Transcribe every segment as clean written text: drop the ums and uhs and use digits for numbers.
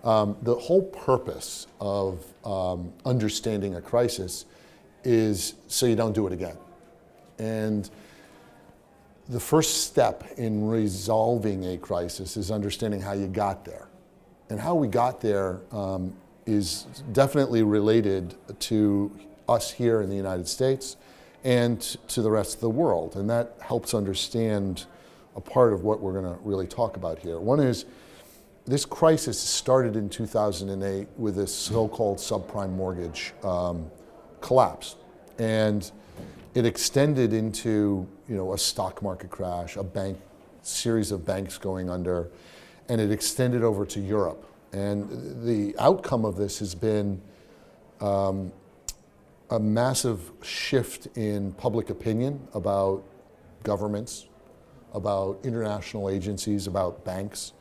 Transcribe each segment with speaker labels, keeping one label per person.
Speaker 1: The whole purpose of understanding a crisis is so you don't do it again. And the first step in resolving a crisis is understanding how you got there. And how we got there is definitely related to us here in the United States and to the rest of the world. And that helps understand a part of what we're going to really talk about here. One is this crisis started in 2008 with this so-called subprime mortgage collapse. And it extended into, a stock market crash, a series of banks going under, and it extended over to Europe. And the outcome of this has been a massive shift in public opinion about governments, about international agencies, about banks.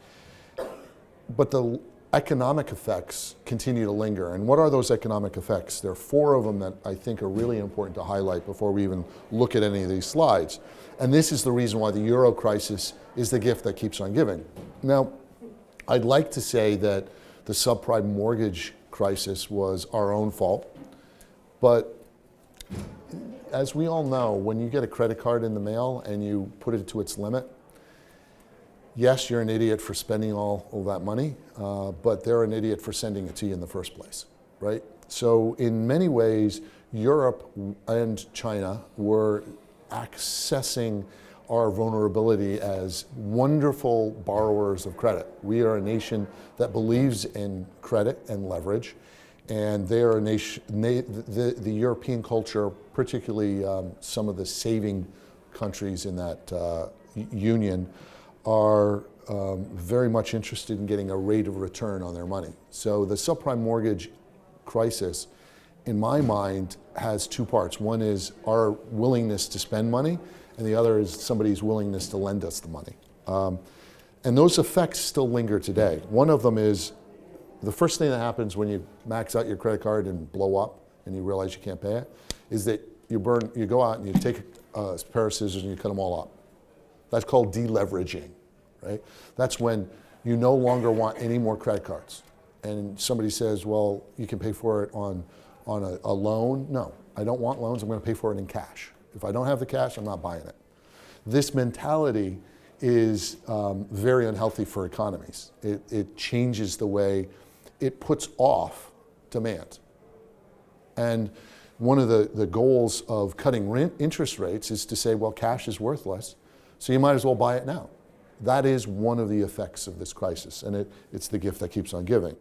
Speaker 1: But the economic effects continue to linger. And what are those economic effects? There are 4 of them that I think are really important to highlight before we even look at any of these slides. And this is the reason why the euro crisis is the gift that keeps on giving. Now, I'd like to say that the subprime mortgage crisis was our own fault. But as we all know, when you get a credit card in the mail and you put it to its limit, yes, you're an idiot for spending all that money, but they're an idiot for sending it to you in the first place, right? So in many ways, Europe and China were accessing our vulnerability as wonderful borrowers of credit. We are a nation that believes in credit and leverage, and they are a nation, the European culture, particularly some of the saving countries in that union, are very much interested in getting a rate of return on their money. So the subprime mortgage crisis, in my mind, has 2 parts. One is our willingness to spend money, and the other is somebody's willingness to lend us the money. And those effects still linger today. One of them is the first thing that happens when you max out your credit card and blow up and you realize you can't pay it, is that you go out and you take a pair of scissors and you cut them all up. That's called deleveraging, right? That's when you no longer want any more credit cards. And somebody says, well, you can pay for it on a loan. No, I don't want loans. I'm going to pay for it in cash. If I don't have the cash, I'm not buying it. This mentality is very unhealthy for economies. It changes the way it puts off demand. And one of the goals of cutting interest rates is to say, well, cash is worthless, so you might as well buy it now. That is one of the effects of this crisis, and it's the gift that keeps on giving.